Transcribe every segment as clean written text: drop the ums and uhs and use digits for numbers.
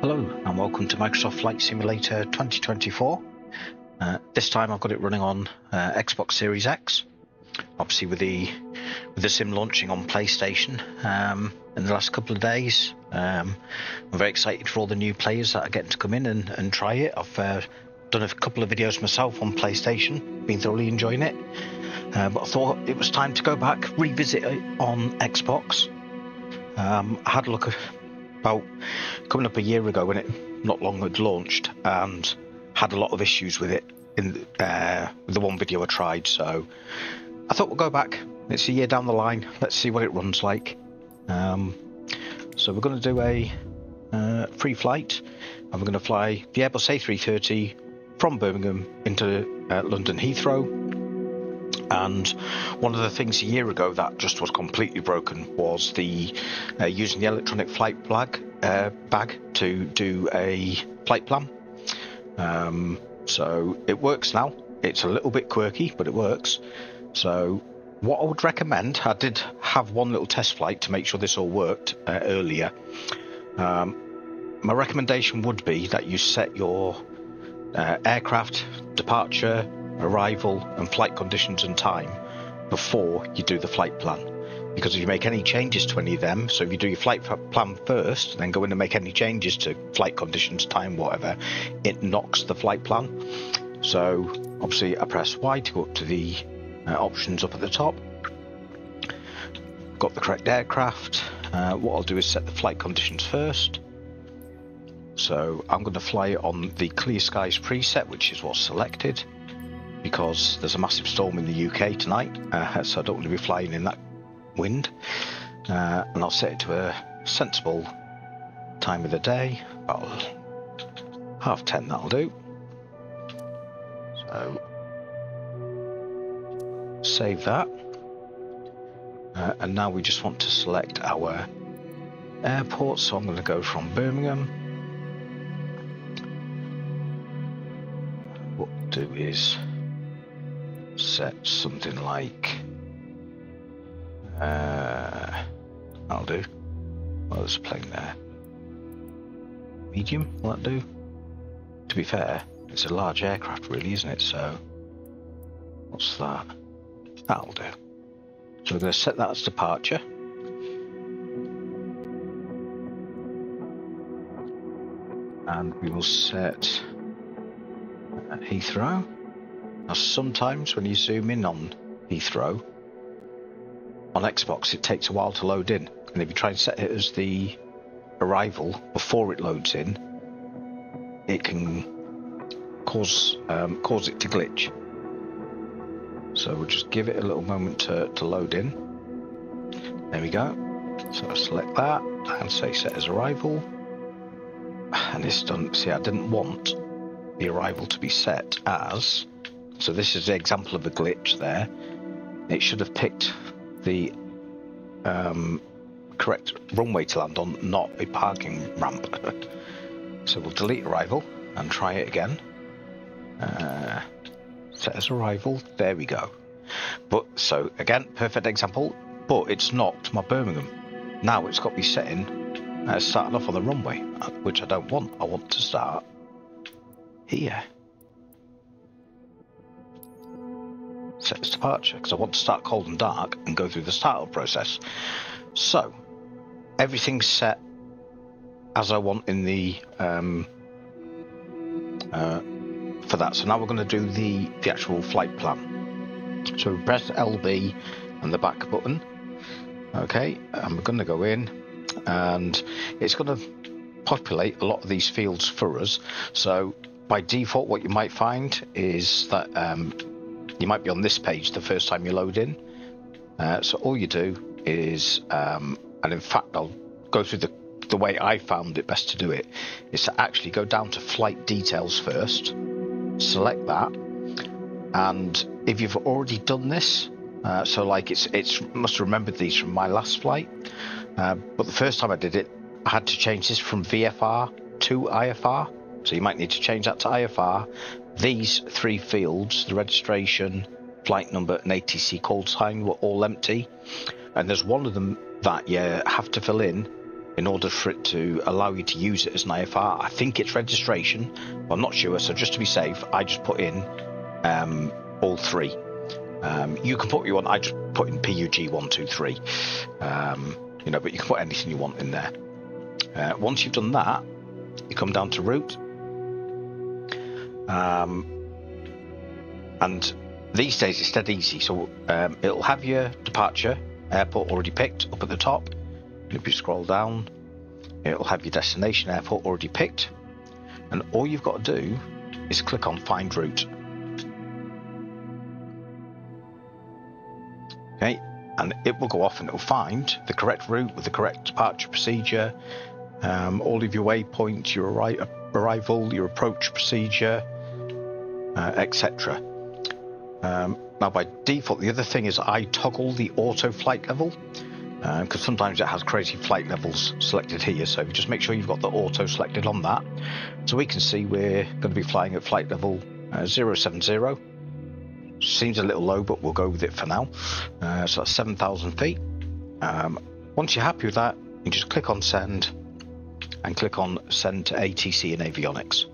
Hello and welcome to Microsoft Flight Simulator 2024. This time I've got it running on Xbox Series X. Obviously with the sim launching on PlayStation in the last couple of days. I'm very excited for all the new players that are getting to come in and try it. I've done a couple of videos myself on PlayStation, been thoroughly enjoying it. But I thought it was time to go back, revisit it on Xbox. I had a look at about coming up a year ago when it not long had launched and had a lot of issues with it in with the one video I tried. So I thought we'll go back. It's a year down the line. Let's see what it runs like. So we're going to do a free flight, and we're going to fly the Airbus A330 from Birmingham into London Heathrow. And one of the things a year ago that just was completely broken was the using the electronic flight bag to do a flight plan. So it works now. It's a little bit quirky, but it works. So what I would recommend, I did have one little test flight to make sure this all worked earlier. My recommendation would be that you set your aircraft departure, arrival and flight conditions and time before you do the flight plan, because if you make any changes to any of them, so if you do your flight plan first then go in and make any changes to flight conditions, time, whatever, it knocks the flight plan. So obviously I press Y to go up to the options up at the top. Got the correct aircraft. What I'll do is set the flight conditions first. So I'm going to fly on the clear skies preset, which is what's selected, because there's a massive storm in the UK tonight, so I don't want to be flying in that wind. And I'll set it to a sensible time of the day, about 10:30, that'll do. So save that. And now we just want to select our airport, so I'm going to go from Birmingham. What we'll do is set something like I'll do, well, there's a plane there, medium, will that do? To be fair, it's a large aircraft really, isn't it? So what's that? That'll do. So we're going to set that as departure. And we will set Heathrow. Now sometimes when you zoom in on Heathrow on Xbox it takes a while to load in, and if you try and set it as the arrival before it loads in, it can cause it to glitch. So we'll just give it a little moment to load in. There we go. So I'll select that and say set as arrival, and it's done. See, I didn't want the arrival to be set as, so this is the example of a glitch there. It should have picked the correct runway to land on, not a parking ramp. So we'll delete arrival and try it again. Set as arrival, there we go. But so again, perfect example, but it's knocked my Birmingham. Now it's got me setting starting off on the runway, which I don't want. I want to start here. Set as departure, because I want to start cold and dark and go through the startup process. So everything's set as I want in the for that. So now we're going to do the actual flight plan. So we press LB and the back button. Okay, and we're going to go in, and it's going to populate a lot of these fields for us. So by default what you might find is that you might be on this page the first time you load in. So all you do is, and in fact I'll go through the way I found it best to do it, is to actually go down to flight details first, select that, and if you've already done this, so like it's must have remembered these from my last flight, but the first time I did it I had to change this from VFR to IFR, so you might need to change that to IFR. These three fields, the registration, flight number and ATC call sign, were all empty, and there's one of them that you have to fill in in order for it to allow you to use it as an IFR, I think it's registration, but I'm not sure. So just to be safe, I just put in all three. You can put what you want. I just put in PUG 123. You know, but you can put anything you want in there. Once you've done that, you come down to route, and these days it's dead easy. So it'll have your departure airport already picked up at the top. And if you scroll down, it'll have your destination airport already picked, and all you've got to do is click on Find Route. Okay, and it will go off and it will find the correct route with the correct departure procedure, all of your waypoints, your arrival, your approach procedure, etc. Now by default, the other thing is I toggle the auto flight level, because sometimes it has crazy flight levels selected here, so just make sure you've got the auto selected on that. So we can see we're going to be flying at flight level 070. Seems a little low, but we'll go with it for now. So that's 7,000 feet. Once you're happy with that, you just click on send and click on send to ATC and avionics.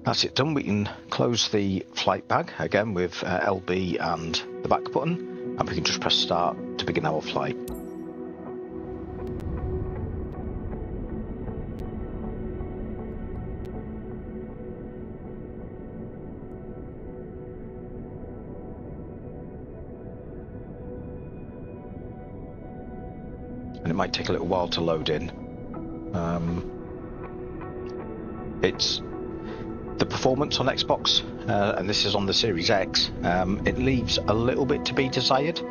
That's it done. We can close the flight bag again with LB and the back button, and we can just press start to begin our flight. And it might take a little while to load in. It's the performance on Xbox, and this is on the Series X. It leaves a little bit to be desired.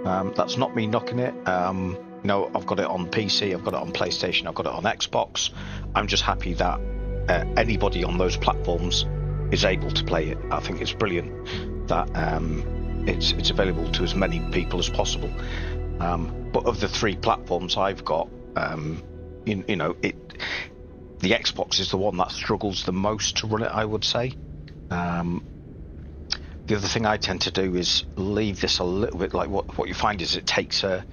That's not me knocking it. You know, I've got it on PC, I've got it on PlayStation, I've got it on Xbox. I'm just happy that anybody on those platforms is able to play it. I think it's brilliant that it's available to as many people as possible. But of the three platforms I've got, you know, the Xbox is the one that struggles the most to run it, I would say. The other thing I tend to do is leave this a little bit, like what you find is it takes a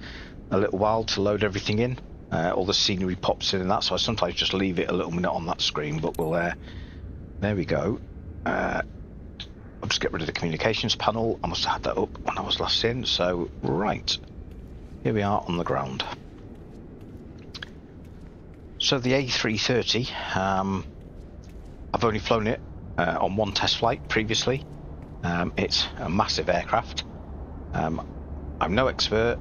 little while to load everything in. All the scenery pops in and that, so I sometimes just leave it a little minute on that screen, but we'll, there we go. I'll just get rid of the communications panel. I must have had that up when I was last in, so right. Here we are on the ground. So the A330, I've only flown it on one test flight previously. It's a massive aircraft. I'm no expert.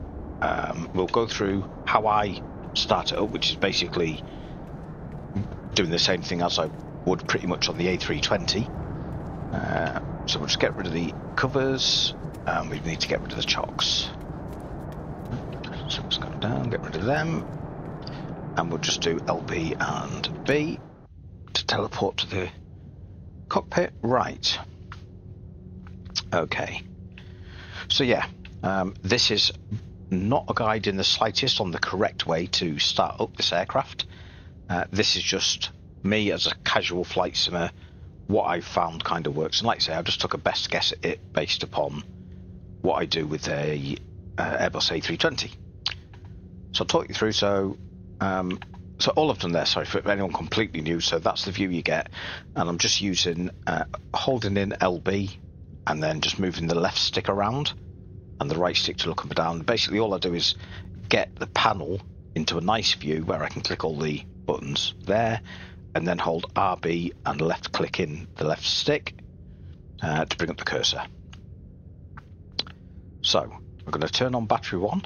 We'll go through how I start it up, which is basically doing the same thing as I would pretty much on the A320. So we'll just get rid of the covers, and we need to get rid of the chocks. So let's go down, get rid of them, and we'll just do LB and B to teleport to the cockpit. Right. Okay. So yeah, this is not a guide in the slightest on the correct way to start up this aircraft. This is just me as a casual flight simmer, what I've found kind of works. And like I say, I just took a best guess at it based upon what I do with a Airbus A330. So I'll talk you through. So all I've done there, sorry for anyone completely new, so that's the view you get, and I'm just using holding in LB and then just moving the left stick around and the right stick to look up and down. Basically all I do is get the panel into a nice view where I can click all the buttons there, and then hold RB and left click in the left stick to bring up the cursor. So we're going to turn on battery 1,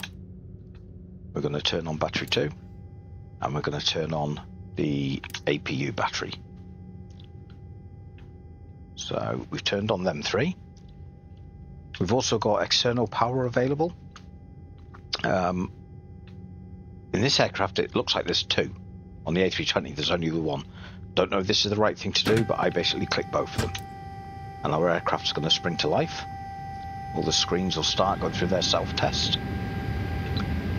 we're going to turn on battery 2, and we're going to turn on the APU battery. So we've turned on them three. We've also got external power available. In this aircraft it looks like there's two. On the A320 there's only the one. Don't know if this is the right thing to do, but I basically click both of them. And our aircraft's going to spring to life. All the screens will start going through their self-test.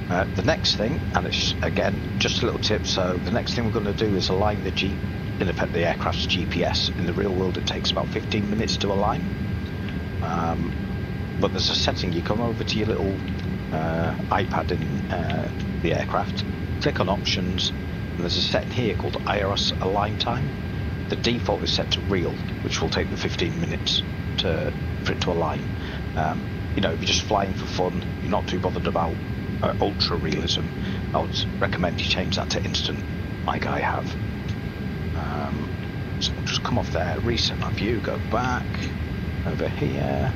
The next thing, and it's again just a little tip, so the next thing we're going to do is align the aircraft's GPS. In the real world it takes about 15 minutes to align, but there's a setting. You come over to your little iPad in the aircraft, click on options, and there's a setting here called IRS align time. The default is set to real, which will take the 15 minutes for it to align. You know, if you're just flying for fun, you're not too bothered about ultra realism, I would recommend you change that to instant, like I have. So we'll just come off there, reset my view, go back over here.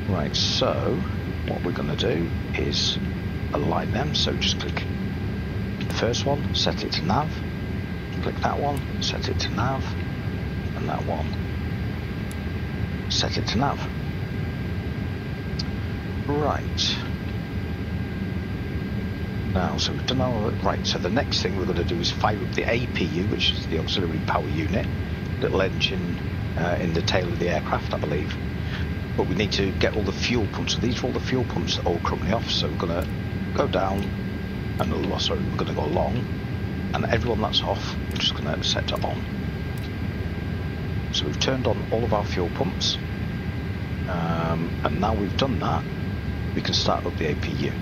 Right, so what we're going to do is align them. So just click the first one, set it to nav, click that one, set it to nav, and that one, set it to nav. Right. Now, so we've done all right. So the next thing we're going to do is fire up the APU, which is the auxiliary power unit, little engine in the tail of the aircraft, I believe. But we need to get all the fuel pumps. So these are all the fuel pumps that are all currently off. So we're going to go down, and we're going to go along, and everyone that's off, we're just going to set to on. So we've turned on all of our fuel pumps, and now we've done that, we can start up the APU.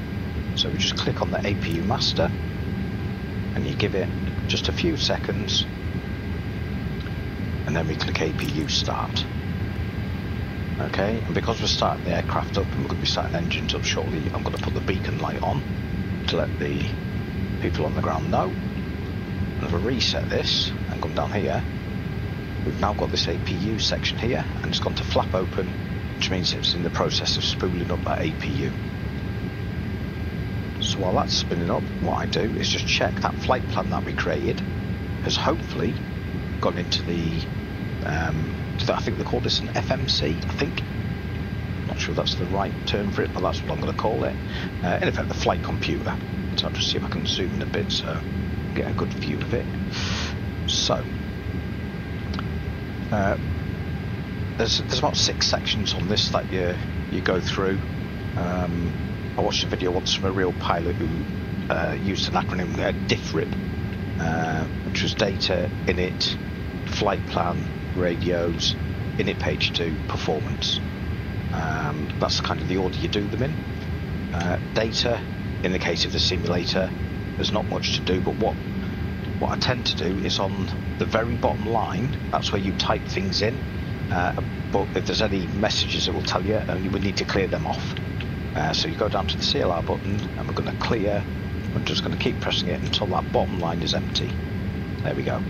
So we just click on the APU master, and you give it just a few seconds, and then we click APU start. Okay, and because we're starting the aircraft up and we're going to be starting engines up shortly, I'm going to put the beacon light on to let the people on the ground know. And if I reset this and come down here, we've now got this APU section here, and it's gone to flap open, which means it's in the process of spooling up that APU. So while that's spinning up, what I do is just check that flight plan that we created has hopefully gone into the I think they call this an FMC, I think. I'm not sure that's the right term for it, but that's what I'm going to call it. In effect, the flight computer. So I'll just see if I can zoom in a bit so get a good view of it. So there's about 6 sections on this that you go through. I watched a video once from a real pilot who used an acronym DIFRIP, which was data, init, flight plan, radios, init page 2, performance. That's kind of the order you do them in. Data, in the case of the simulator, there's not much to do, but what I tend to do is on the very bottom line, that's where you type things in, but if there's any messages it will tell you, and you would need to clear them off. So you go down to the CLR button, and we're going to clear. We're just going to keep pressing it until that bottom line is empty. There we go.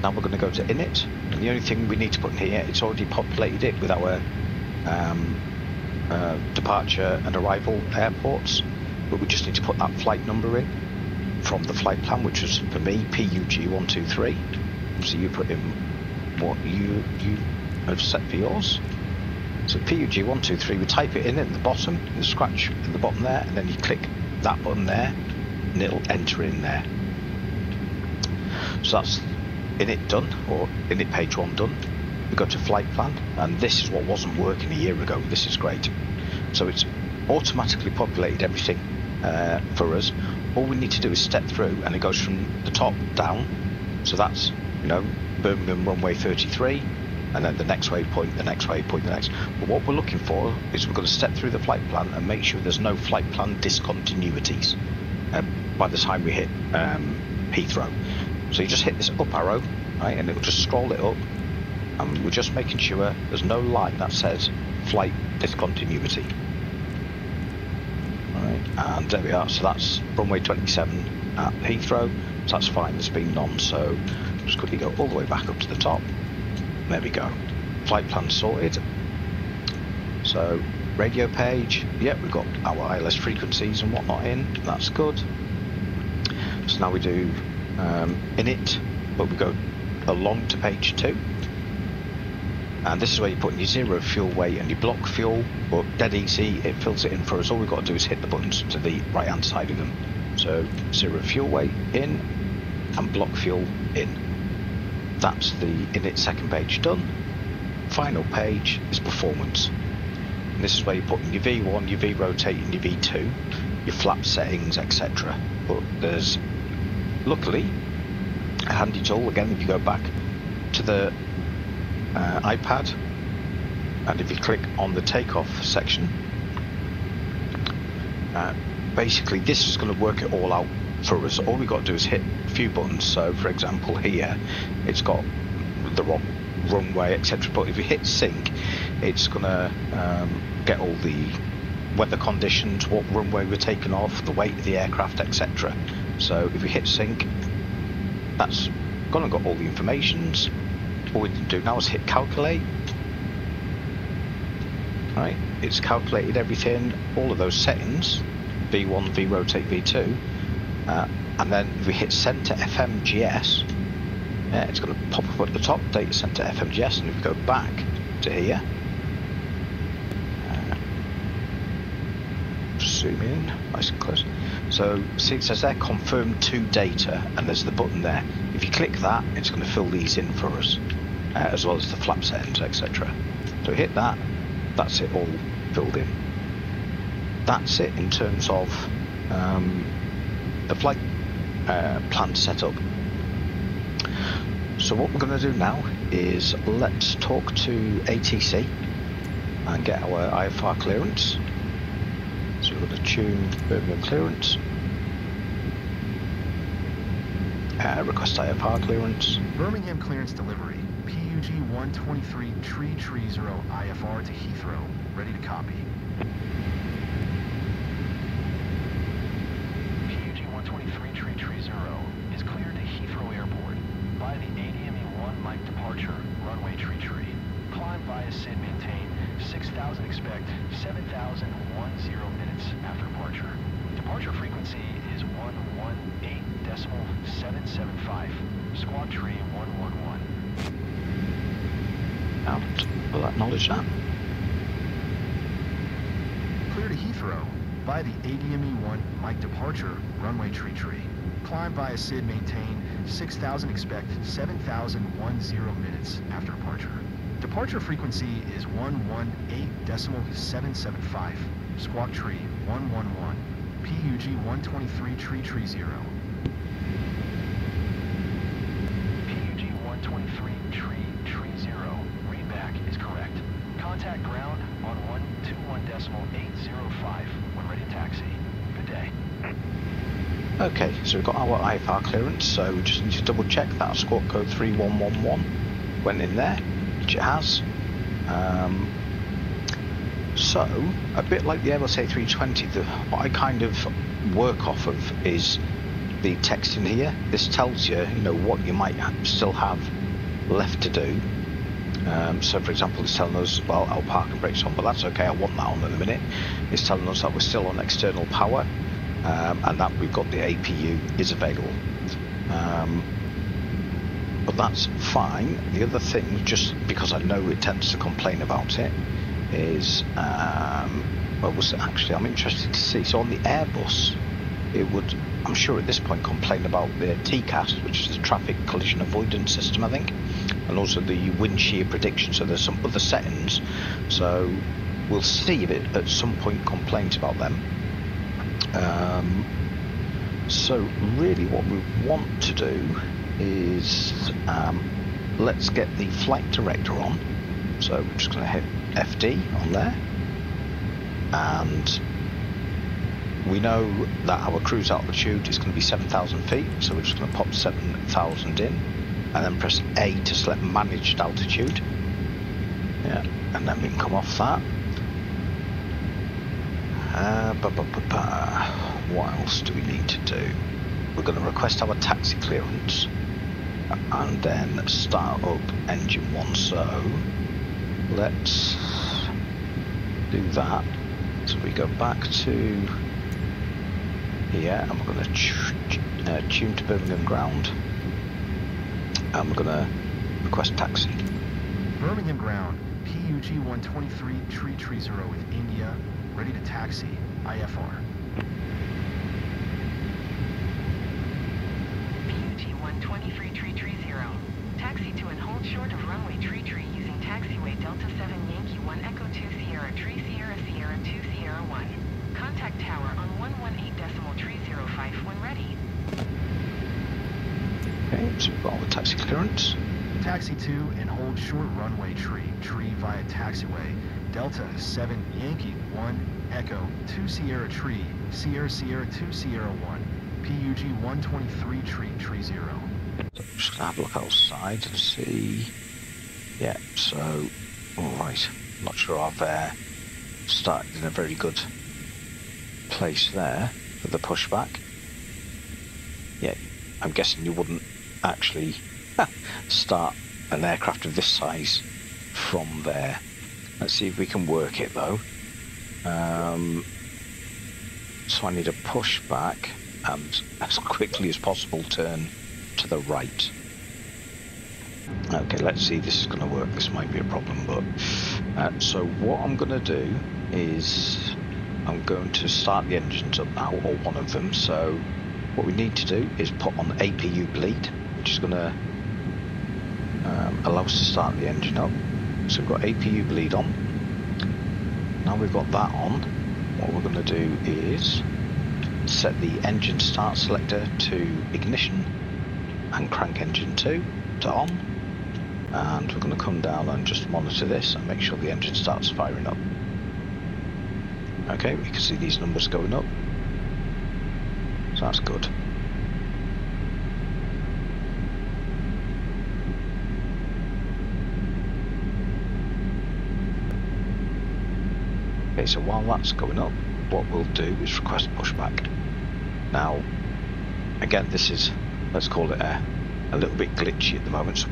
Now we're going to go to init, and the only thing we need to put in here, it's already populated it with our departure and arrival airports, but we just need to put that flight number in from the flight plan, which was for me PUG123. So you put in what you have set for yours. So PUG123, we type it in at the bottom, in the scratch in the bottom there, and then you click that button there, and it'll enter in there. So that's init done, or init page 1 done. We go to flight plan, and this is what wasn't working a year ago. This is great. So it's automatically populated everything for us. All we need to do is step through, and it goes from the top down. So that's, you know, Birmingham runway 33, and then the next waypoint, the next waypoint, the next. But what we're looking for is we're going to step through the flight plan and make sure there's no flight plan discontinuities by the time we hit Heathrow. So you just hit this up arrow, right, and it will just scroll it up, and we're just making sure there's no line that says flight discontinuity. Right, and there we are. So that's runway 27 at Heathrow. So that's fine. There's been none. So just quickly go all the way back up to the top. There we go. Flight plan sorted. So radio page. Yep, we've got our ILS frequencies and whatnot in. That's good. So now we do init, but we go along to page 2, and this is where you put in your zero fuel weight and your block fuel, but dead easy, it fills it in for us. All we've got to do is hit the buttons to the right hand side of them. So zero fuel weight in and block fuel in. That's the init second page done. Final page is performance, and this is where you put in your V1, your V rotate and your V2, your flap settings, etc. But there's luckily a handy tool, again, if you go back to the iPad, and if you click on the takeoff section, basically this is going to work it all out for us. All we've got to do is hit a few buttons. So for example here it's got the runway, etc., but if we hit sync it's going to get all the weather conditions, what runway we're taking off, the weight of the aircraft, etc. So if we hit sync, that's gonna got all the informations. All we can do now is hit calculate. Right, it's calculated everything, all of those settings, V1, V rotate, V2, and then if we hit send to FMGS, it's going to pop up at the top, data center FMGS, and if we go back to here, zoom in, nice and close. So see it says there, confirm to data, and there's the button there. If you click that, it's going to fill these in for us, as well as the flap settings, etc. So hit that, that's it all filled in. That's it in terms of the flight plan setup. So what we're going to do now is let's talk to ATC and get our IFR clearance. So we're going to tune Birmingham clearance, request IFR clearance. Birmingham clearance delivery, PUG 123 330 IFR to Heathrow, ready to copy. PUG 123 330 is cleared to Heathrow Airport by the ADME-1 Mike departure, runway tree. Climb via SID maintain 6,000 expect 7,010 minutes after departure. Departure frequency is 118.775. Squawk tree 111. And we'll acknowledge that. Clear to Heathrow by the ADME-1 Mike departure, runway tree. Climb via SID maintain 6,000 expect 7,010 minutes after departure. Departure frequency is 118.775. Squawk tree 111. PUG 123 330. PUG 123 330. Readback is correct. Contact ground on 121.805 when ready to taxi. Good day. Okay, so we've got our IFR clearance, so we just need to double check that squawk code 3111 went in there, which it has. So, a bit like the Airbus A330, what I kind of work off of is the text in here. This tells you, what you might still have left to do. So, for example, it's telling us, well, our parking brake's on, but that's okay, I want that on in a minute. It's telling us that we're still on external power, and that we've got the APU is available. But that's fine. The other thing, just because I know it tends to complain about it, is well, was it actually? I'm interested to see. So on the Airbus, it would, I'm sure at this point, complain about the TCAS, which is the traffic collision avoidance system, I think, and also the wind shear prediction. So there's some other settings. So we'll see if it at some point complains about them. So really, what we want to do is let's get the flight director on. So we're just going to hit FD on there, and we know that our cruise altitude is going to be 7,000 feet, so we're just going to pop 7,000 in and then press A to select managed altitude, and then we can come off that. What else do we need to do? We're going to request our taxi clearance and then start up engine 1, so let's do that. So we go back to here and we're going to tune to Birmingham ground, and we're going to request taxi. Birmingham ground, PUG 123 330 with India, ready to taxi, IFR. PUG 123 330, taxi to and hold short of runway tree using taxiway Delta 7 Yankee 1 Echo 2 Sierra Tree Sierra 2 Sierra 1. Contact tower on 118.305 when ready. Okay, so we've got all the taxi clearance. Taxi to and hold short runway tree via taxiway Delta 7 Yankee 1 Echo 2 Sierra Tree Sierra Sierra 2 Sierra 1, PUG 123 tree 0. Just gonna have a look outside and see. Yeah, so, alright, not sure I've started in a very good place there for the pushback. Yeah, I'm guessing you wouldn't actually start an aircraft of this size from there. Let's see if we can work it though. So I need a pushback and as quickly as possible turn to the right. Okay, let's see if this is going to work. This might be a problem, but so what I'm going to do is I'm going to start the engines up now, or one of them. So what we need to do is put on APU bleed, which is going to allow us to start the engine up. So we've got APU bleed on. Now we've got that on, what we're going to do is set the engine start selector to ignition and crank engine 2 to on, and we're going to come down and just monitor this and make sure the engine starts firing up. Okay, we can see these numbers going up, so that's good. Okay, so while that's going up, what we'll do is request pushback. Now, again, this is, let's call it a little bit glitchy at the moment. So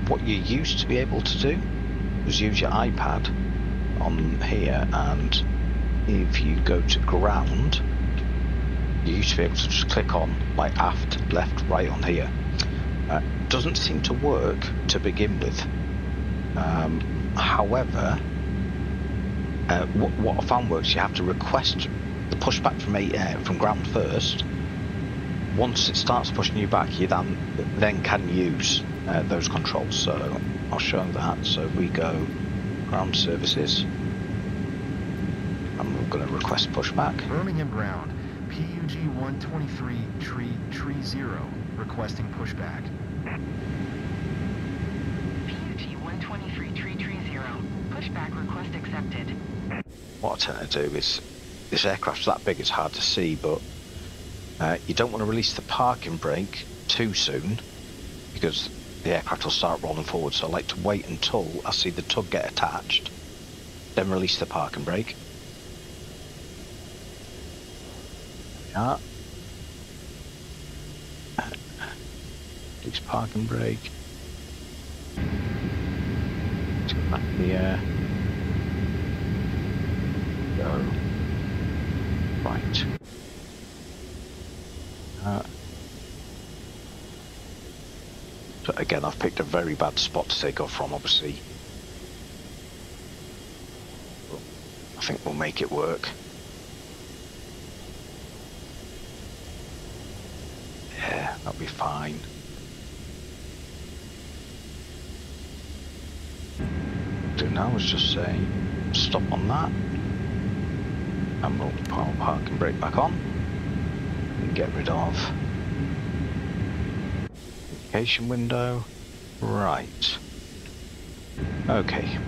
what you used to be able to do was use your iPad on here, and if you go to ground, you used to be able to just click on like aft, left, right on here. Doesn't seem to work to begin with. However, what I found works, you have to request the pushback from ground first. Once it starts pushing you back, you then can use those controls. So I'll show that. So we go ground services, and we're going to request pushback. Birmingham ground, PUG 123 tree 0, requesting pushback. PUG 123 tree 0. Pushback request accepted. What I tend to do is, this aircraft's that big it's hard to see, but you don't want to release the parking brake too soon because the aircraft will start rolling forward. So I like to wait until I see the tug get attached, then release the parking brake. Yeah. Release parking brake. Let's go back here. Go. Right. So again, I've picked a very bad spot to take off from, obviously. I think we'll make it work. Yeah, that'll be fine. What we'll do now is just say stop on that, and we'll put our parking brake back on and get rid of communication window. Right. Okay.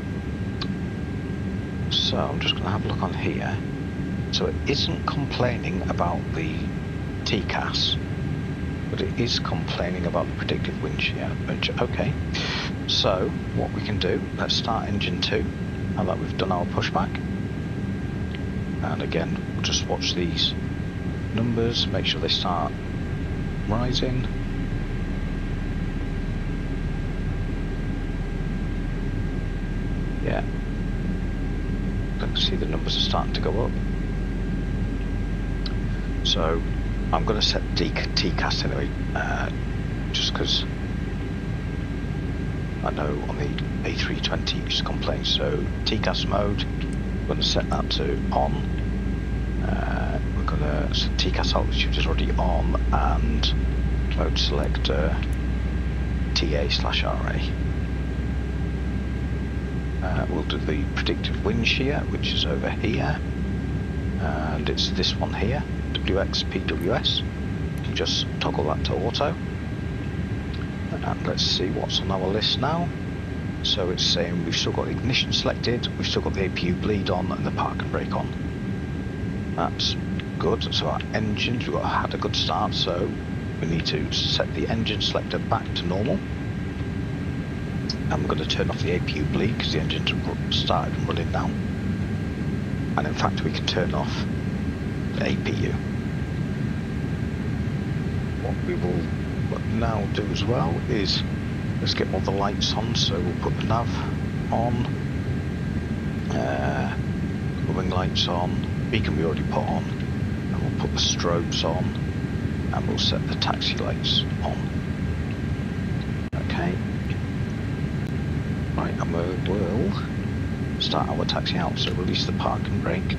So I'm just going to have a look on here. So it isn't complaining about the TCAS, but it is complaining about the predictive wind shear. Okay. So what we can do, let's start engine 2 now that we've done our pushback. And again, we'll just watch these numbers, make sure they start rising. Yeah. You can see the numbers are starting to go up. So I'm going to set TCAS anyway, just because I know on the A330 it used to complain. So TCAS mode, I'm going to set that to on. We're going to set TCAS altitude is already on, and mode selector TA/RA. We'll do the predicted wind shear, which is over here, and it's this one here, WX/PWS. You can just toggle that to auto. And let's see what's on our list now. So it's saying we've still got ignition selected, we've still got the APU bleed on, and the parking brake on. That's good. So our engines, had a good start, so we need to set the engine selector back to normal. I'm going to turn off the APU bleed because the engine's started running now. And in fact we can turn off the APU. What we will now do as well is let's get all the lights on. So we'll put the nav on, the wing lights on, beacon we already put on, and we'll put the strobes on, and we'll set the taxi lights on. Okay. Right, and we'll start our taxi out. So release the park and brake.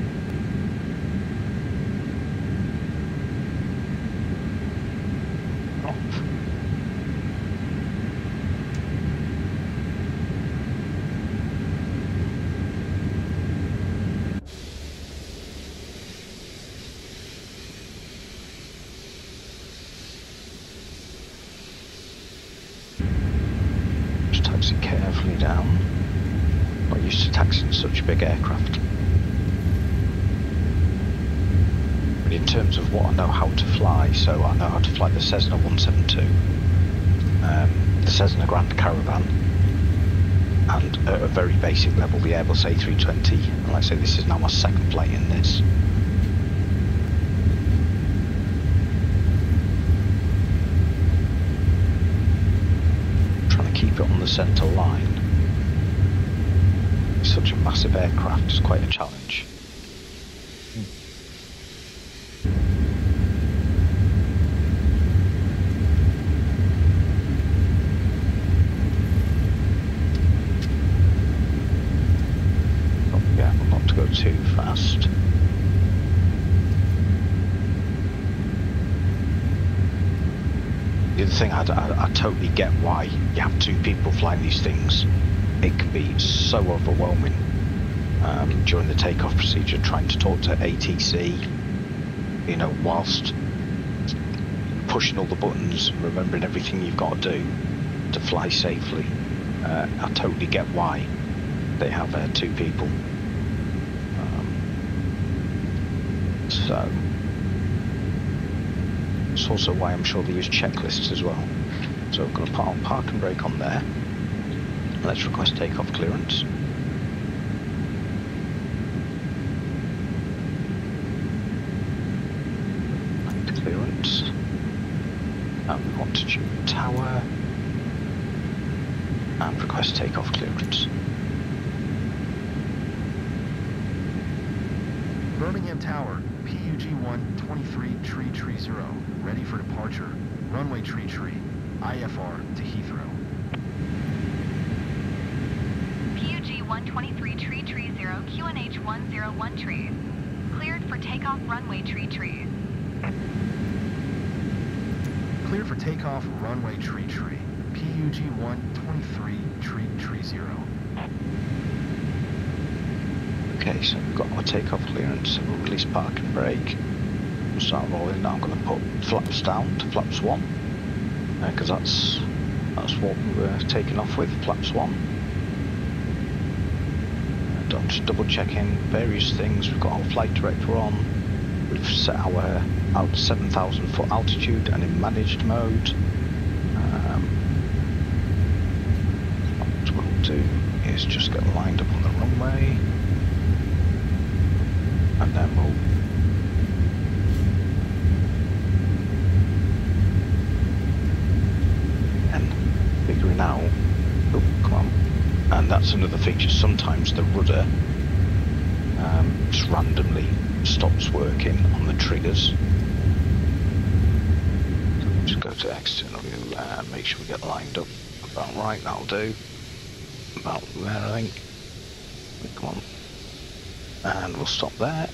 Taxi carefully down. Not used to taxiing such a big aircraft. But in terms of what I know how to fly, so I know how to fly the Cessna 172, the Cessna Grand Caravan, and at a very basic level the Airbus A330. And like I say, this is now my second flight in this. Keep it on the centre line. It's such a massive aircraft, it's quite a challenge. Oh, yeah, not to go too fast. The other thing, I totally get why you have two people flying these things. It can be so overwhelming during the takeoff procedure, trying to talk to ATC, you know, whilst pushing all the buttons, remembering everything you've got to do to fly safely. I totally get why they have two people. So it's also why I'm sure they use checklists as well. So we're going to put on park and brake on there. Let's request takeoff clearance. And clearance. And we want to tune the tower. And request takeoff clearance. Birmingham Tower, PUG-1 23-tree-0, ready for departure. Runway tree, IFR to Heathrow. PUG-1 23-tree-0, QNH 101 tree. Cleared for takeoff runway tree. Cleared for takeoff runway tree. PUG-1 23-tree-0. Okay, so we've got our takeoff clearance, so we'll release park and brake. We'll start rolling. Now I'm going to put flaps down to flaps 1, because that's what we were taking off with, flaps 1. And I'm just double checking various things. We've got our flight director on. We've set our 7,000 foot altitude and in managed mode. What we'll do is just get lined up on the runway. And then we'll figuring out, oh come on, and that's another feature, sometimes the rudder just randomly stops working on the triggers. So we'll just go to external view and make sure we get lined up about right. That'll do, about there I think. Come on. And we'll stop there.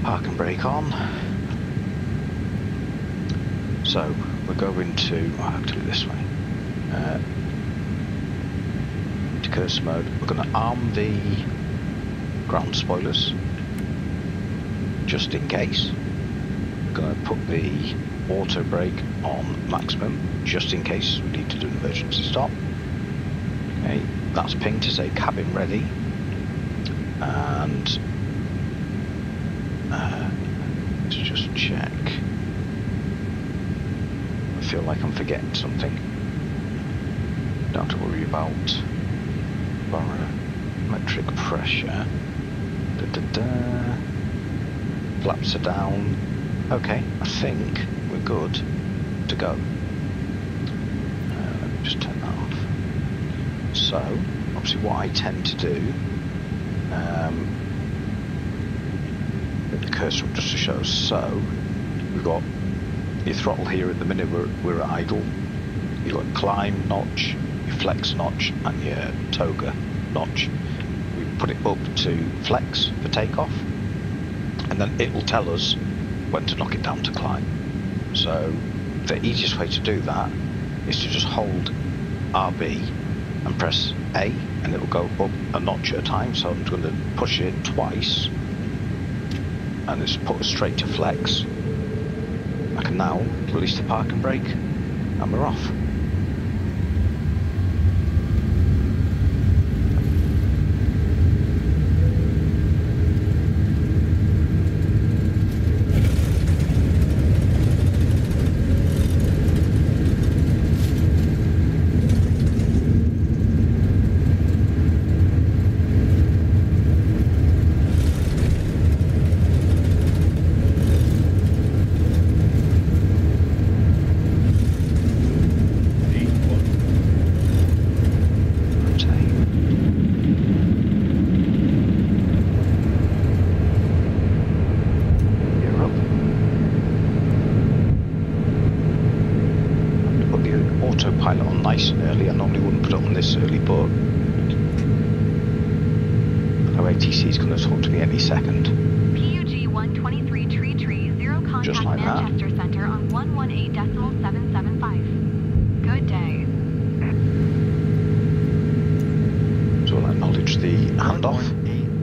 Park and brake on. So we're going to, I have to do it this way. To cursor mode, we're going to arm the ground spoilers, just in case. We're going to put the auto brake on maximum, just in case we need to do an emergency stop. Okay, that's pinged to say cabin ready. And Let's just check. I feel like I'm forgetting something. Don't have to worry about barometric pressure. Flaps are down. Okay, I think we're good to go. Let me just turn that off. So, obviously what I tend to do, with the cursor up just to show us, so we've got your throttle here at the minute we're at idle. You've got climb notch, your flex notch and your toga notch. We put it up to flex for takeoff, and then it will tell us when to knock it down to climb. So the easiest way to do that is to just hold RB and press A, and it will go up a notch at a time. So I'm going to push it twice, and it's put us straight to flex. I can now release the parking brake, and we're off. Autopilot on nice and early. I normally wouldn't put it on this early, but I know ATC is going to talk to me any second. PUG 123 tree 0 contact Just like Manchester that. Center on 118.775. Good day. So I'll acknowledge the handoff.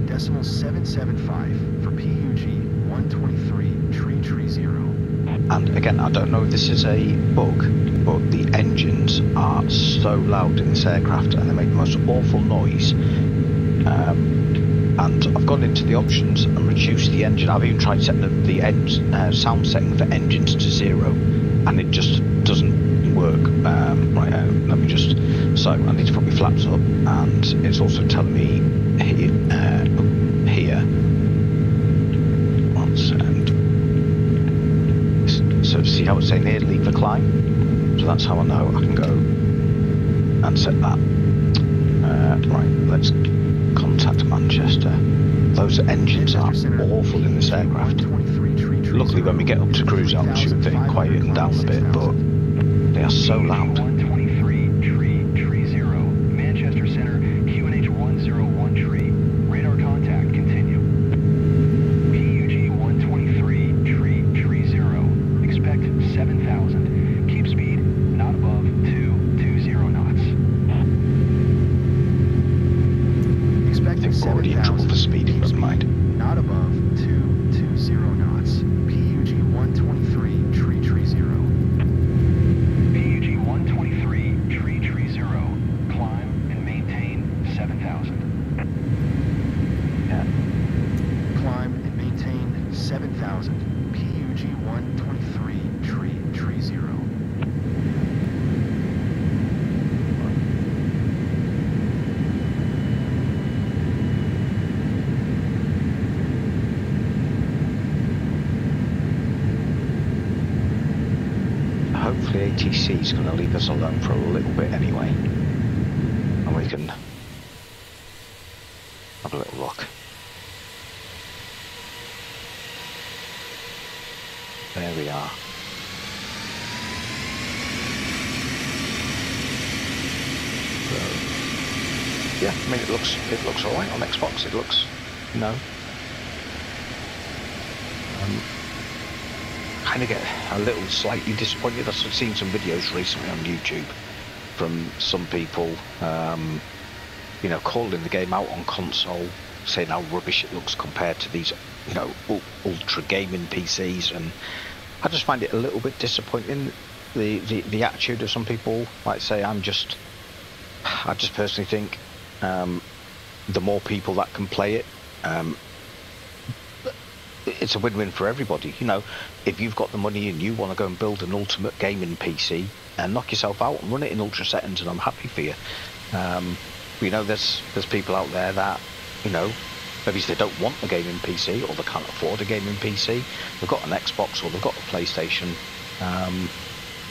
118.775 for PUG 123 tree 0. And again, I don't know if this is a bug, but the engines are so loud in this aircraft and they make the most awful noise. And I've gone into the options and reduced the engine. I've even tried setting the sound setting for engines to 0, and it just doesn't work. Right, let me just... So I need to put my flaps up, and it's also telling me here. One second. So see how it's saying here, leave the climb? So that's how I know I can go and set that. Right, let's contact Manchester. Those engines are awful in this aircraft. Luckily when we get up to cruise altitude they quieten down a bit, but they are so loud. 123 tree 0, Manchester Center, QNH 101 tree. Radar contact, continue. PUG 123 tree 0. Expect 7,000. Keep speed not above 220 knots. Expect I think we're already in trouble for speeding, but mind. Not above 220 knots. PUG 123 tree 0. PUG 123 tree 0. Climb and maintain 7,000. Yeah. Climb and maintain 7,000. PUG 123 tree 0. Hopefully ATC is going to leave us alone for a little bit anyway, and we can have a little look. There we are. So, yeah, I mean it looks all right on Xbox. It looks, you know, kind of get a little slightly disappointed. I've seen some videos recently on YouTube from some people, you know, calling the game out on console, saying how rubbish it looks compared to these, you know, ultra gaming PCs, and I just find it a little bit disappointing. The attitude of some people. Like say, I just personally think the more people that can play it, it's a win-win for everybody. You know, if you've got the money and you want to go and build an ultimate gaming PC and knock yourself out and run it in ultra settings, and I'm happy for you. You know, there's people out there that, you know, maybe they don't want a gaming PC or they can't afford a gaming PC. They've got an Xbox or they've got a PlayStation,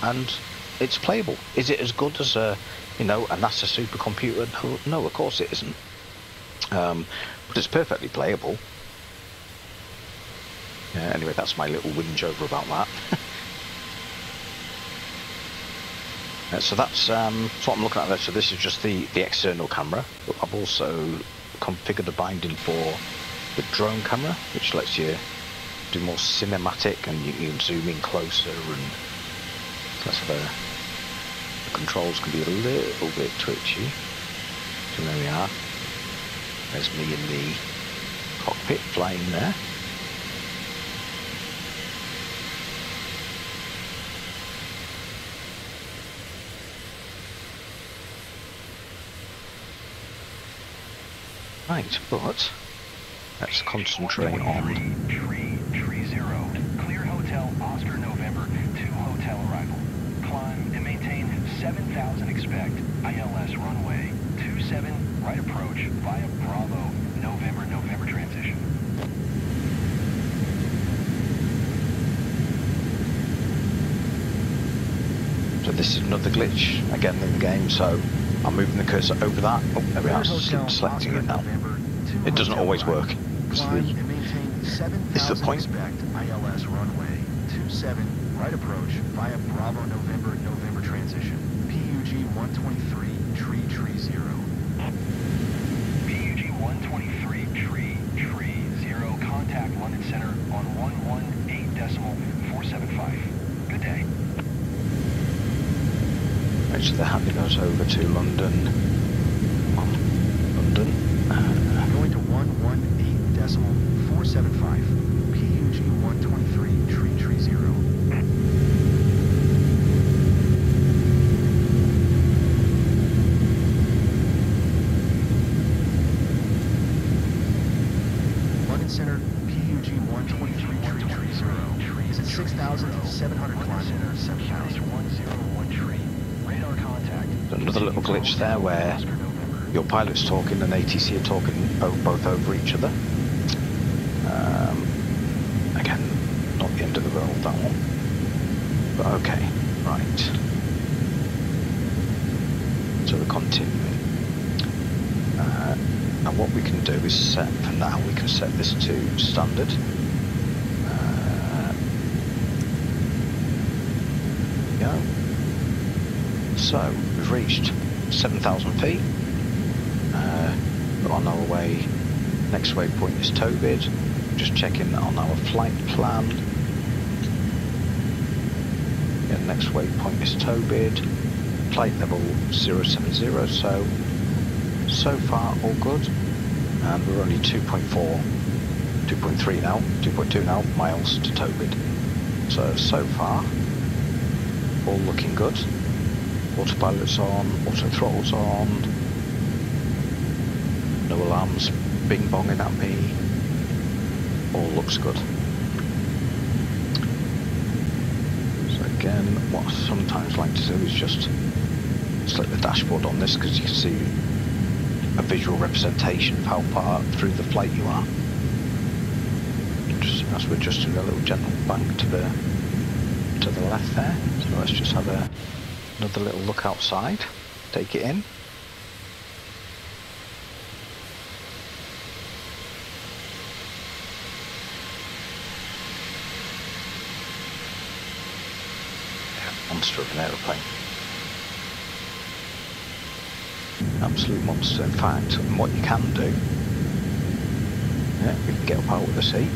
and it's playable. Is it as good as a, you know, a NASA supercomputer? No, of course it isn't. But it's perfectly playable. Yeah, anyway, that's my little whinge over about that. So that's what I'm looking at there. So this is just the external camera. But I've also configured a binding for the drone camera, which lets you do more cinematic, and you can zoom in closer, and let's have the controls can be a little bit twitchy. So there we are. There's me in the cockpit flying there. Right, but let's concentrate on... Tree 0. Clear Hotel Oscar November 2 hotel arrival. Climb and maintain 7,000 expect ILS runway 27 right approach via Bravo November transition. So this is another glitch again in the game, so I'm moving the cursor over that. Oh, there we are, selecting it now. It doesn't always work. It's the point. ILS runway 27 right approach via Bravo November transition. PUG 123 tree 0. PUG 123 tree 0. Contact London Center on 118.475. Good day. Actually, they're handing us over to London. Going to 118.475. PUG 123 tree 0. London Center, PUG 123 tree 0. Is at 6,700 kilometers. 7,101 tree. Radar contact. Another little glitch there where your pilot's talking and ATC are talking both over each other. Again, not the end of the world, that one. But okay, right. So we're continuing. And what we can do is set, for now, we can set this to standard. Go. So we've reached 7,000 feet. We're on our way. Next waypoint is Tobid. Just checking on our flight plan. Yeah, next waypoint is Tobid. Flight level 070. So far all good. And we're only 2.3 now, 2.2 now miles to Tobid. So far all looking good. Autopilot's on, auto throttle's on. No alarms bing bonging at me. All looks good. So again, what I sometimes like to do is just select the dashboard on this, because you can see a visual representation of how far through the flight you are. Just as we're just doing a little gentle bank to the left there. So let's just have another little look outside. Take it in. Monster of an aeroplane. Absolute monster. In fact, what you can do, we can get up out of the seat,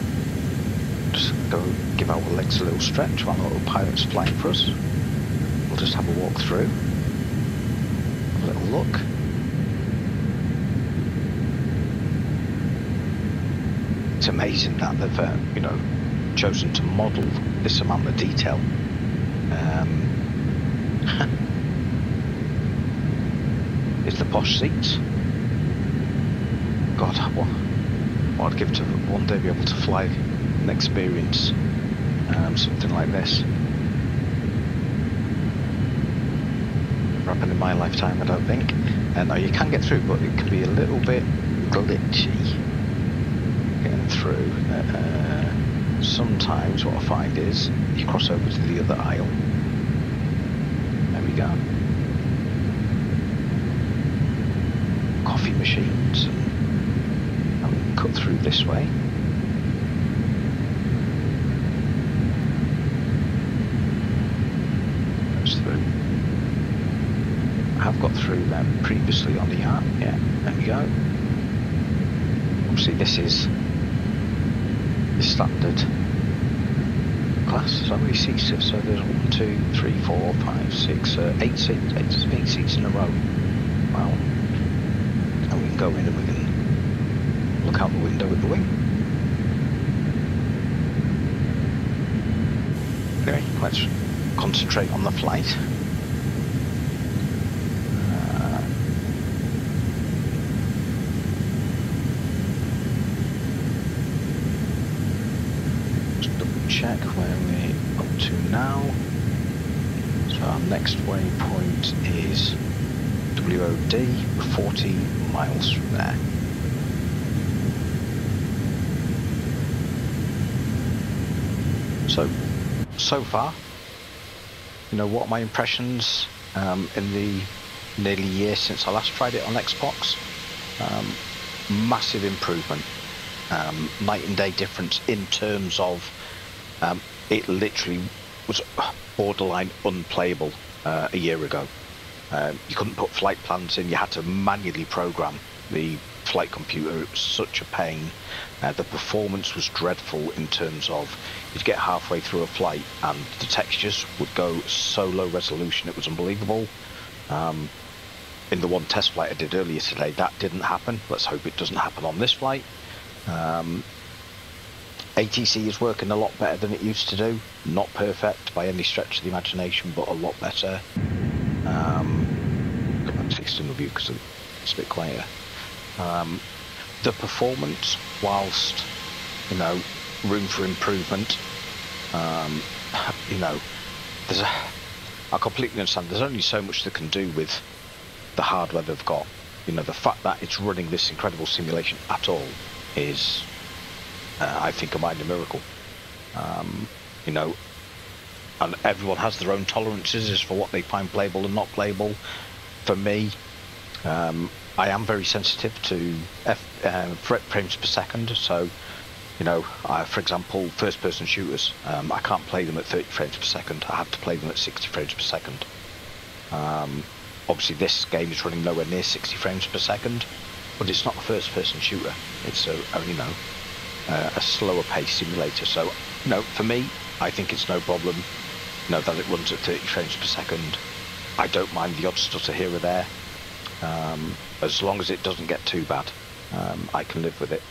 just go give our legs a little stretch while the little pilot's flying for us. We'll just have a walk through, a little look. It's amazing that they've, chosen to model this amount of detail. Is the posh seats. God, what I'd give to one day be able to fly and experience something like this. Never happened in my lifetime, I don't think. No, you can get through, but it can be a little bit glitchy getting through. Sometimes what I find is you cross over to the other aisle. There we go. Coffee machines, and we can cut through this way. Goes through. I have got through them previously on the yard. Yeah, there we go. Obviously this is the standard class. So many seats, so there's 1, 2, 3, 4, 5, 6, 8 seats, 8 seats in a row. Wow. And we can go in and we can look out the window at the wing. Anyway, let's concentrate on the flight. Check where we're up to now. So our next waypoint is WOD, 40 miles from there. So far, you know, what are my impressions in the nearly year since I last tried it on Xbox? Massive improvement, night and day difference in terms of it literally was borderline unplayable a year ago. You couldn't put flight plans in, you had to manually program the flight computer. It was such a pain. The performance was dreadful in terms of you'd get halfway through a flight and the textures would go so low resolution, it was unbelievable. In the one test flight I did earlier today, that didn't happen. Let's hope it doesn't happen on this flight. ATC is working a lot better than it used to do. Not perfect by any stretch of the imagination, but a lot better. Come back to the external view because it's a bit quieter. The performance, whilst, you know, room for improvement, you know, I completely understand there's only so much they can do with the hardware they've got. You know, the fact that it's running this incredible simulation at all is, I think, a minor miracle. You know, and everyone has their own tolerances as for what they find playable and not playable. For me, I am very sensitive to frames per second. So, you know, for example, first-person shooters, I can't play them at 30 frames per second. I have to play them at 60 frames per second. Obviously, this game is running nowhere near 60 frames per second, but it's not a first-person shooter. It's a you know, a slower pace simulator. So, you know, for me, I think it's no problem, you know, that it runs at 30 frames per second. I don't mind the odd stutter here or there. As long as it doesn't get too bad, I can live with it.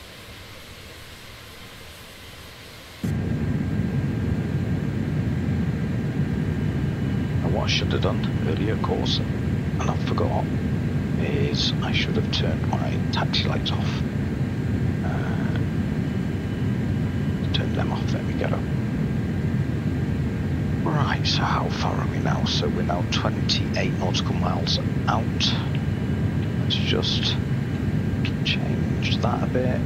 And what I should have done earlier, of course, and I forgot, is I should have turned my taxi lights off. Turn them off, there we go. Right, so how far are we now? So we're now 28 nautical miles out. Let's just change that a bit.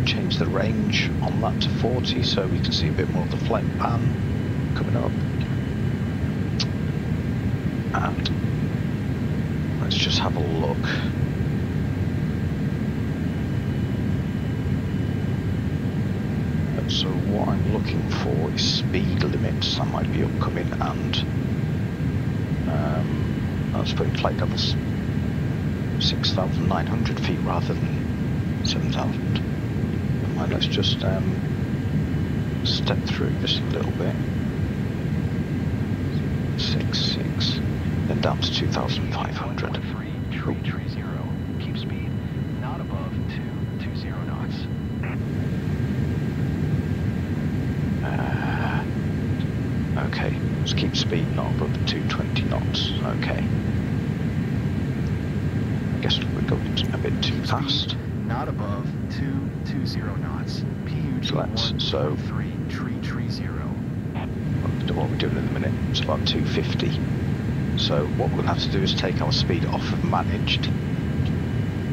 Change the range on that to 40 so we can see a bit more of the flight pan coming up. And let's just have a look. So what I'm looking for is speed limits that might be upcoming, and let's put in flight levels 6,900 feet rather than 7,000. Right, let's just step through just a little bit. 6, then down to 2,500. 330. Keep speed not above 220 knots. Okay, let's keep speed not above 220 knots. Okay. I guess we're going a bit too fast. not above 220 knots. PUG So 12330. what we're doing at the minute, it's about 250. So what we're going to have to do is take our speed off of managed.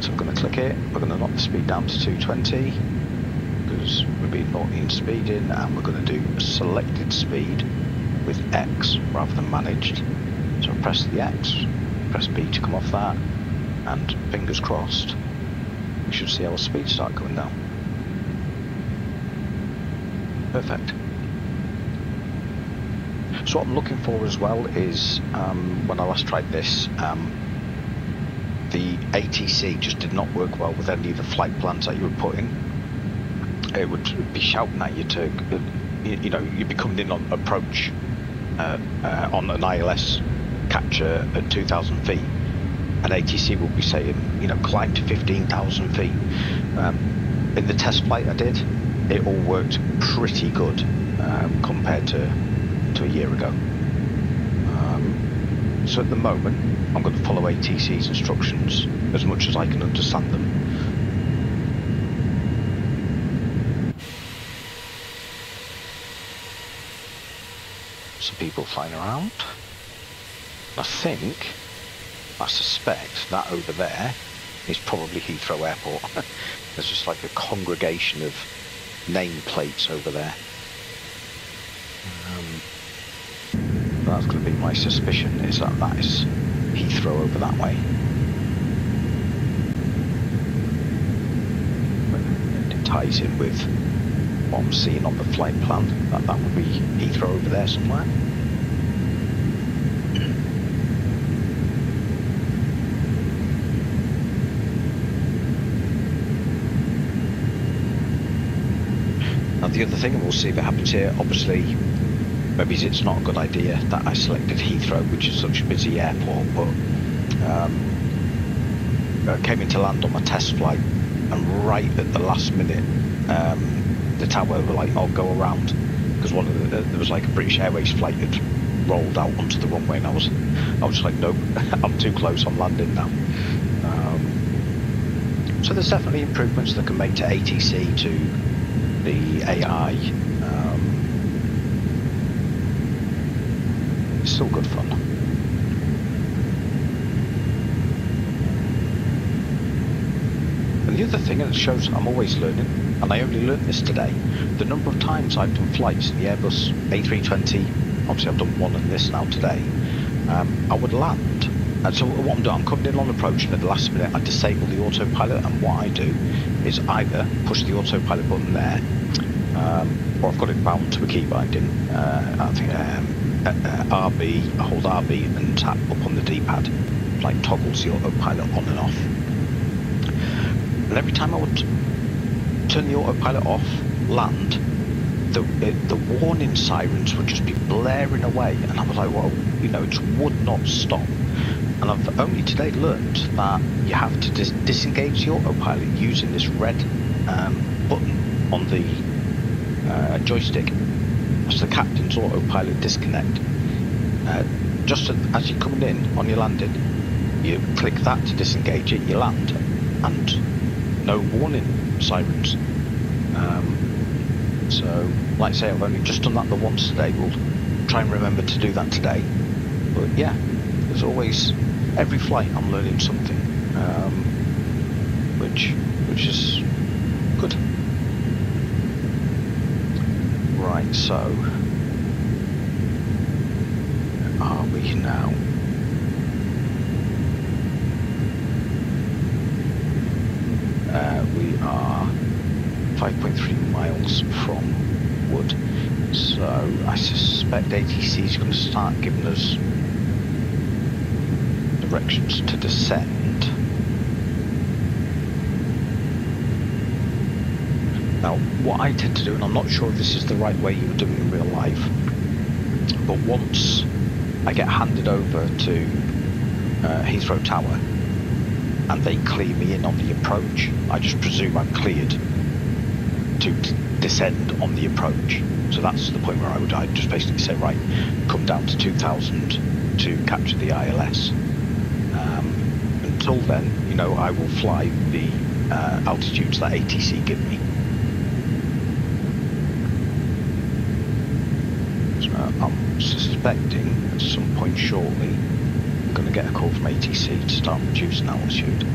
So I'm going to click it, we're going to knock the speed down to 220 because we're being naughty in speeding, and we're going to do a selected speed with X rather than managed. So press the X, press B to come off that, and fingers crossed we should see our speed start going down. Perfect. So what I'm looking for as well is, when I last tried this, the ATC just did not work well with any of the flight plans that you would put in. It would be shouting at you to, you know, you'd be coming in on approach on an ILS capture at 2,000 feet, and ATC will be saying, you know, climb to 15,000 feet. In the test flight I did, it all worked pretty good compared to a year ago. So at the moment I'm going to follow ATC's instructions as much as I can understand them. Some people flying around. I suspect that over there is probably Heathrow Airport. There's just like a congregation of nameplates over there. That's going to be my suspicion, is that is Heathrow over that way. It ties in with what I'm seeing on the flight plan, that would be Heathrow over there somewhere. Now the other thing, and we'll see if it happens here, obviously maybe it's not a good idea that I selected Heathrow, which is such a busy airport, but I came into land on my test flight, and right at the last minute the tower were like, I'll go around, because there was like a British Airways flight had rolled out onto the runway, and I was just like, nope, I'm too close, I'm landing now. So there's definitely improvements that can make to ATC, to the AI. It's still good fun. And the other thing, and it shows I'm always learning, and I only learned this today, the number of times I've done flights in the Airbus A330, obviously I've done one in this now today, I would land, and so what I'm doing, I'm coming in on approach, and at the last minute I disable the autopilot, and what I do is either push the autopilot button there, or I've got it bound to a key binding, I think RB, I hold RB and tap up on the D-pad, like toggles the autopilot on and off. And every time I would turn the autopilot off, land, the warning sirens would just be blaring away, and I was like, well, you know, it just would not stop. And I've only today learned that you have to disengage the autopilot using this red button on the joystick. That's the captain's autopilot disconnect. Just as you're coming in on your landing, you click that to disengage it, you land, and no warning sirens. So, like I say, I've only just done that the once today. We'll try and remember to do that today. But yeah, there's always, every flight I'm learning something, which is good. Right, so where are we now? We are 5.3 miles from Wood, so I suspect ATC is going to start giving us directions to descend. Now, what I tend to do, and I'm not sure if this is the right way you would do it in real life, but once I get handed over to Heathrow Tower and they clear me in on the approach, I just presume I'm cleared to descend on the approach. So that's the point where I'd just basically say, right, come down to 2,000 to capture the ILS. Until then, you know, I will fly the altitudes that ATC give me. So I'm suspecting at some point shortly I'm going to get a call from ATC to start reducing altitude.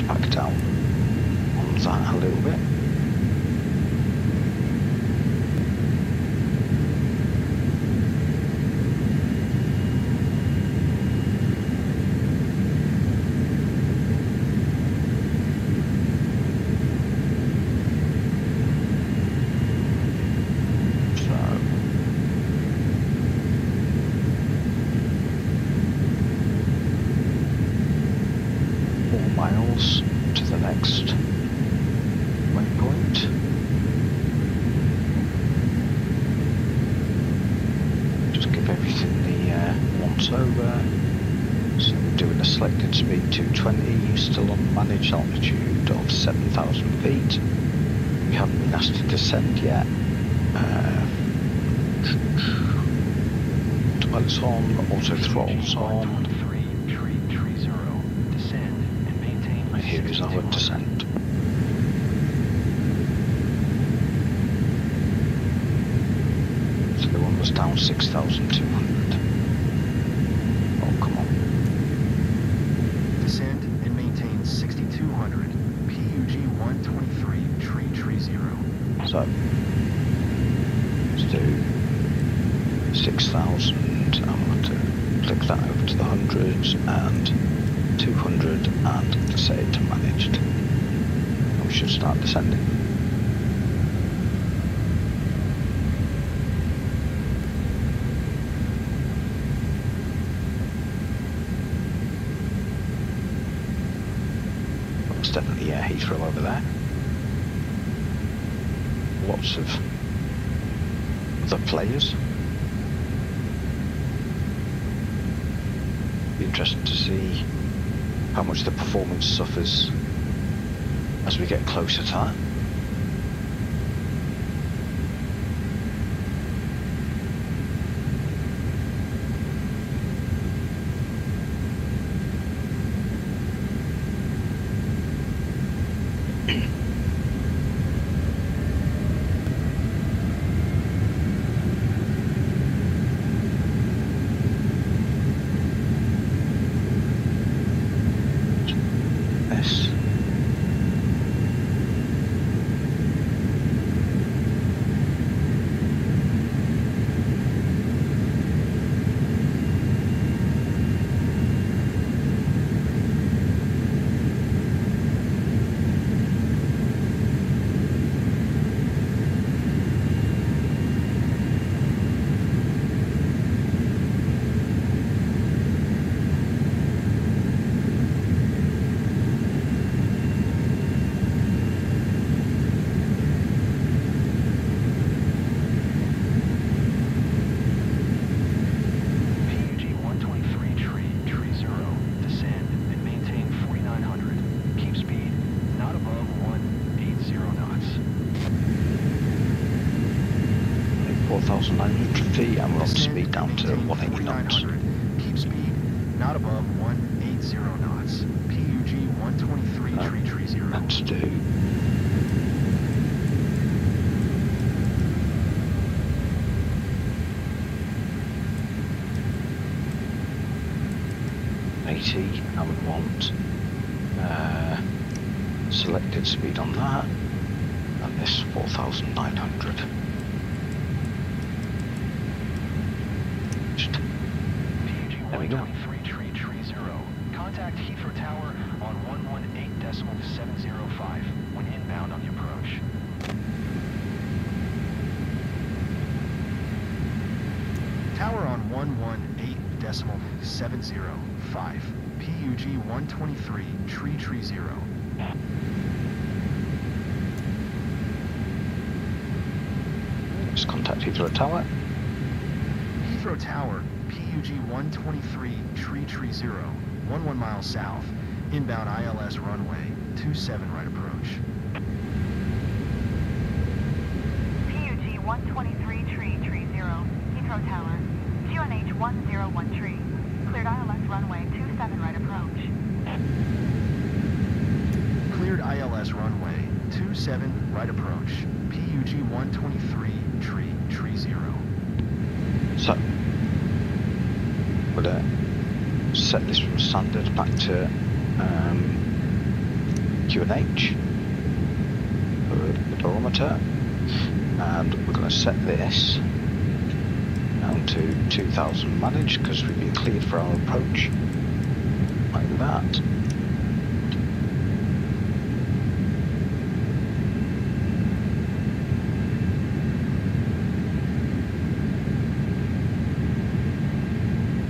Back down on that a little bit. Miles to the next waypoint. Just give everything the once over. So we're doing a selected speed 220, still on managed altitude of 7,000 feet. We haven't been asked to descend yet. Autopilot's on, auto throttle's on. Here is our descent. So the one was down 6,200. Oh, come on. Descend and maintain 6,200. PUG 123, tree 0. So, let's do 6,000. I'm going to click that over to the hundreds and 200 and set it to managed. And we should start descending. Well, it's definitely Heathrow over there. Lots of other players. Be interesting to see how much the performance suffers as we get closer to that. feet and we're on speed down to 180 knots. Keep speed not above 180 knots. PUG 123 330. Let's do 80, I would want selected speed on that, and this 4,900. There we go. Contact Heathrow Tower on 118.705 when inbound on the approach. Tower on 118.705. PUG 123 330. Let's contact Heathrow Tower. Heathrow Tower, PUG 123 Tree 0, 11 miles south, inbound ILS runway 27 right approach. PUG 123 Tree 0, Heathrow Tower, QNH 101 cleared ILS runway 27 right approach. Cleared ILS runway 27 right approach. PUG 123 Tree 0. So, we're going to set this from standard back to QNH for the barometer, and we're going to set this down to 2000 managed because we've been cleared for our approach, like that.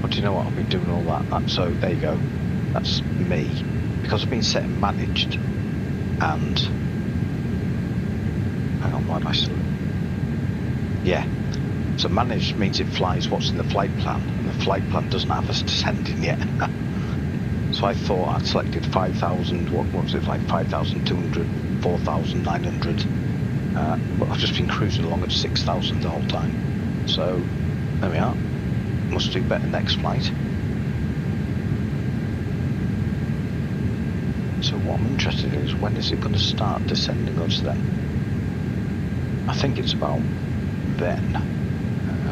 But you know what, I've been doing all that, so there you go, that's me, because I've been setting managed, and hang on, why am I still, yeah, so managed means it flies what's in the flight plan, and the flight plan doesn't have us descending yet. So I thought I'd selected 5,000, what was it, like 5,200, 4,900, but I've just been cruising along at 6,000 the whole time, so there we are. Must do better next flight. So what I'm interested in is when is it going to start descending us then? I think it's about then,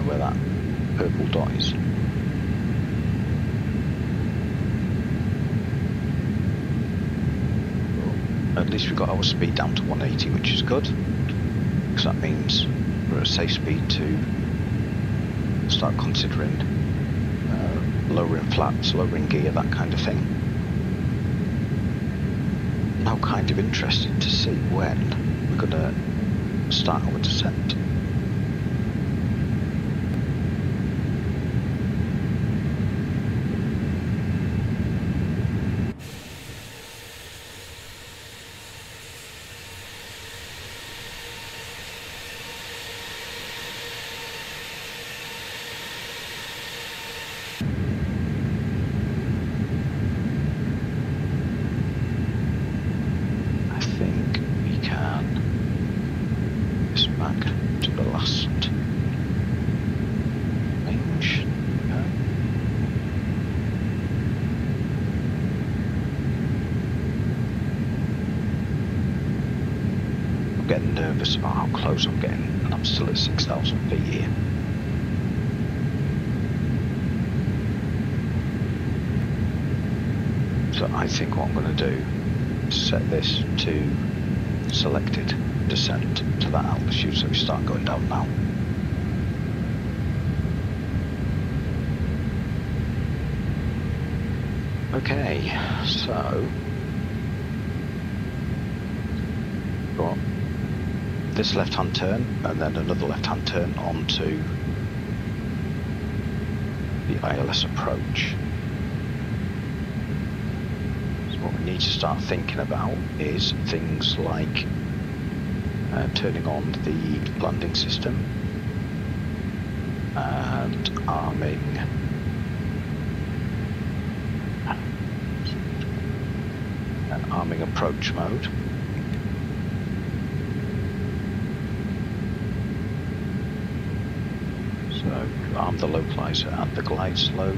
where that purple dot is. Well, at least we got our speed down to 180, which is good, because that means we're at a safe speed to start considering lowering flaps, lowering gear, that kind of thing. Now kind of interested to see when we're going to start our descent. Getting nervous about how close I'm getting, and I'm still at 6,000 feet here. So I think what I'm going to do is set this to selected descent to that altitude, so we start going down now. Okay, so got this left-hand turn and then another left-hand turn onto the ILS approach. So what we need to start thinking about is things like turning on the landing system and arming approach mode. So arm the localizer and the glide slope.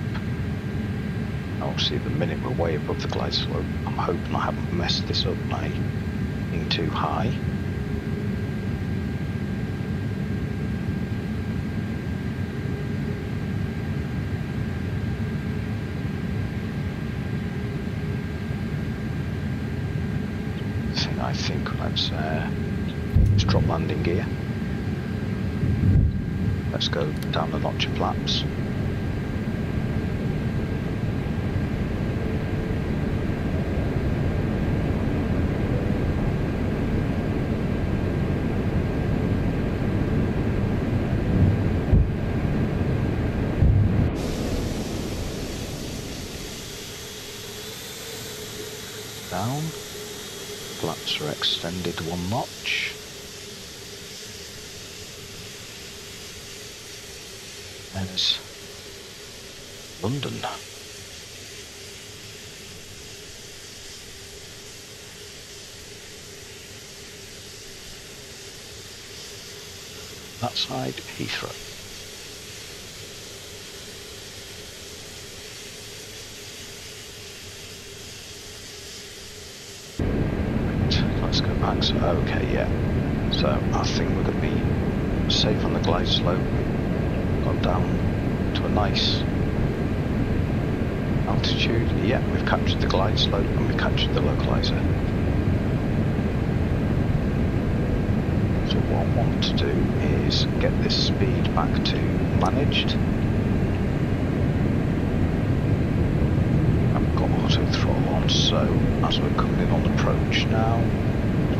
Obviously at the minute we're way above the glide slope. I'm hoping I haven't messed this up by being too high. I think let's drop landing gear. Let's go down the notch of flaps. Down. Flaps are extended 1 notch. There's London. That side, Heathrow. Right, let's go back. So, okay, yeah. So I think we're going to be safe on the glide slope. Got down to a nice altitude. Yeah, we've captured the glide slope and we've captured the localizer. So what I want to do is get this speed back to managed. I've got auto throttle on, so as we're coming in on approach now,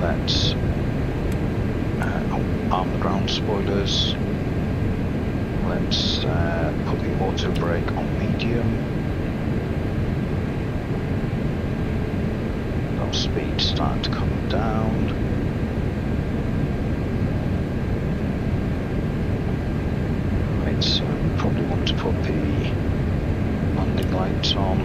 let's arm the ground spoilers. Let's put the auto brake on medium. Our speed starting to come down. So we probably want to put the landing lights on.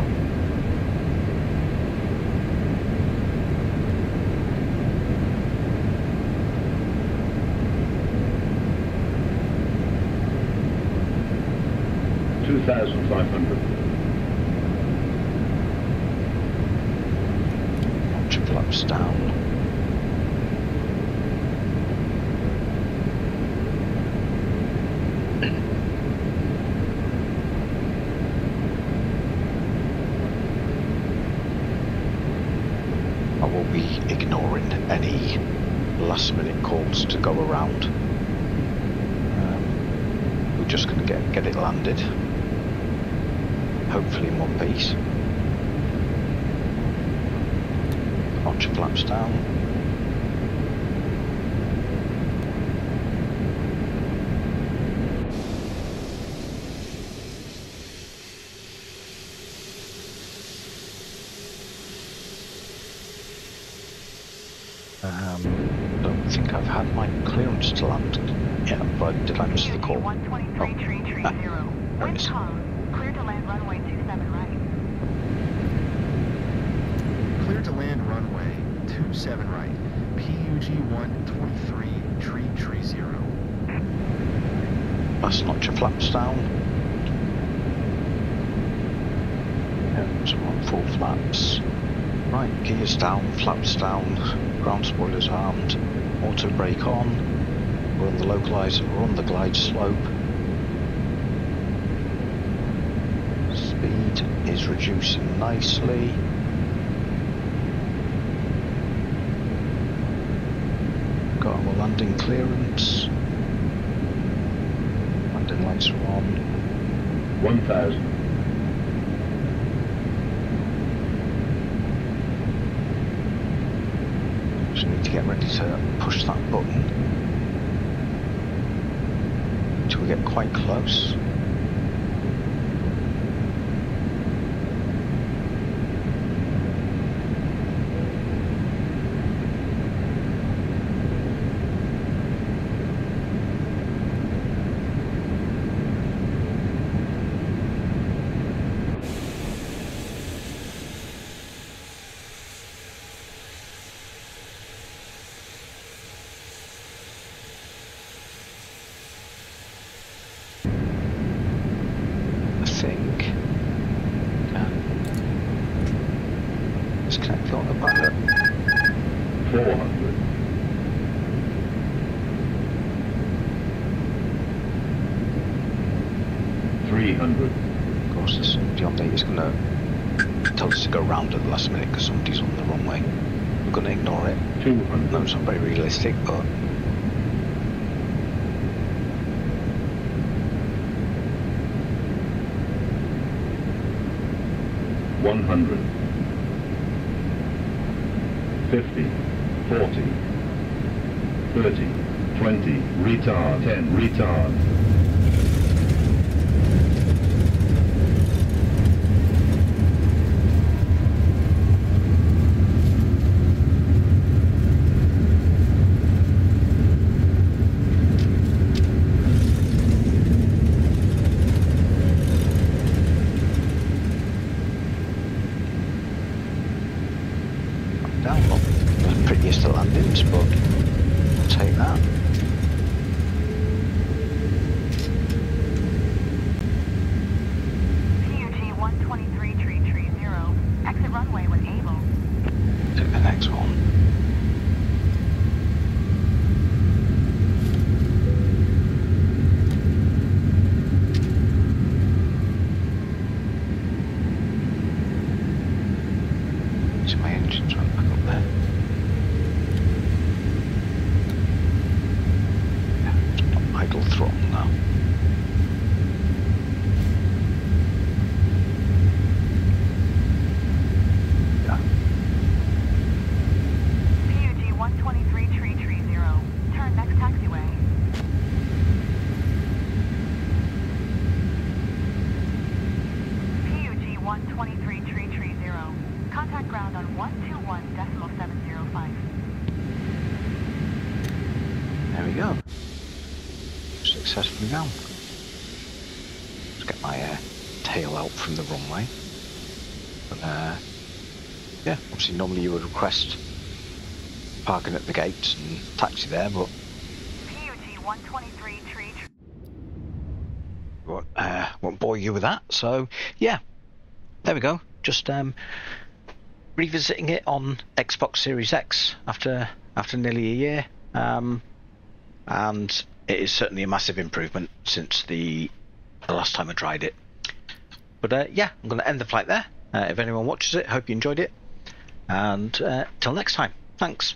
Launch flaps down. I will be ignoring any last minute calls to go around. We're just going to get it landed, hopefully in one piece. Launch flaps down. Don't think I've had my clearance to land. Yeah, but did I miss the call? 123 Wind calm. Clear to land runway 27 right. Clear to land runway 27 right. PUG 123 tree 0. Let's notch your flaps down. Yeah, so we're on full flaps. Right, gears down, flaps down, ground spoilers armed, auto brake on, we're on the localizer, we're on the glide slope. Speed is reducing nicely. Got our landing clearance. Landing lights are on. 1000. Just need to get ready to push that button until we get quite close. Disconnect the autopilot. 400. 300. Of course, the update is going to tell us to go round at the last minute because somebody's on the runway. We're going to ignore it. 200. No, it's not very realistic, but 100. 50, 40, 30, 20, retard, 10, retard. down. Not the prettiest of landings, but I'll take that. PUG 123.330. Exit runway when able. Take the next one. So my engine's right back up there. Yeah, stop idle throttle now. Yeah. PUG 123.330. Turn next taxiway. PUG 123.330. Contact ground on 121.705. There we go. Successfully down. Let's get my tail out from the runway. But yeah, obviously normally you would request parking at the gates and taxi there, but PUG 123.330. won't bore you with that. So yeah, there we go. Just revisiting it on Xbox Series X after nearly a year, and it is certainly a massive improvement since the last time I tried it. But yeah, I'm going to end the flight there. If anyone watches it, hope you enjoyed it, and till next time, thanks.